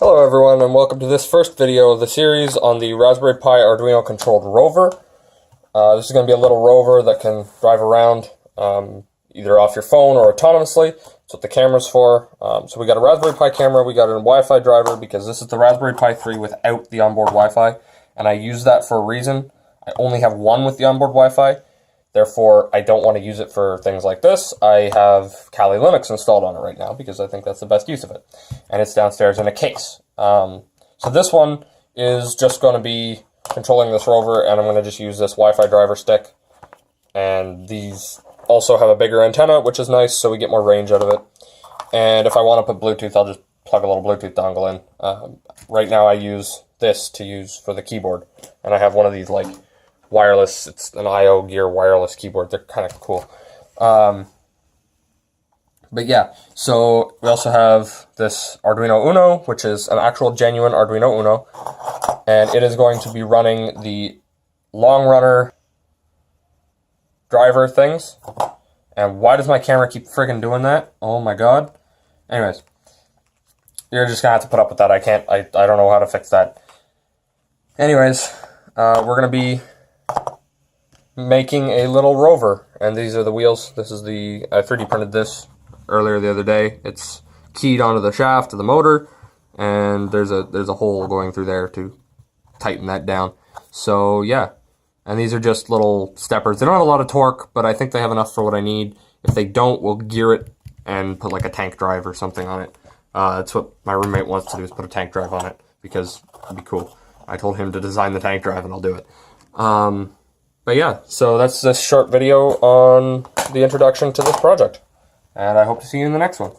Hello everyone, and welcome to this first video of the series on the Raspberry Pi Arduino controlled Rover. This is going to be a little rover that can drive around either off your phone or autonomously. That's what the camera's for. So we got a Raspberry Pi camera, we got a Wi-Fi driver because this is the Raspberry Pi 3 without the onboard Wi-Fi, and I use that for a reason. I only have one with the onboard Wi-Fi. Therefore, I don't want to use it for things like this. I have Kali Linux installed on it right now because I think that's the best use of it. And it's downstairs in a case. So this one is just going to be controlling this rover, and I'm going to just use this Wi-Fi driver stick. And these also have a bigger antenna, which is nice, so we get more range out of it. And if I want to put Bluetooth, I'll just plug a little Bluetooth dongle in. Right now I use this to use for the keyboard. And I have one of these, like, wireless, it's an IO Gear wireless keyboard. They're kind of cool. But yeah, so we also have this Arduino Uno, which is an actual genuine Arduino Uno, and it is going to be running the long runner driver things. And why does my camera keep friggin' doing that? Oh my god. Anyways, you're just gonna have to put up with that. I don't know how to fix that. Anyways, we're gonna be making a little rover, and these are the wheels. This is the, I 3D printed this earlier the other day. It's keyed onto the shaft of the motor, and there's a hole going through there to tighten that down. So yeah, and these are just little steppers. They don't have a lot of torque, but I think they have enough for what I need. If they don't, we'll gear it and put like a tank drive or something on it. That's what my roommate wants to do, is put a tank drive on it, because it'd be cool. I told him to design the tank drive and I'll do it. But yeah, so that's this short video on the introduction to this project, and I hope to see you in the next one.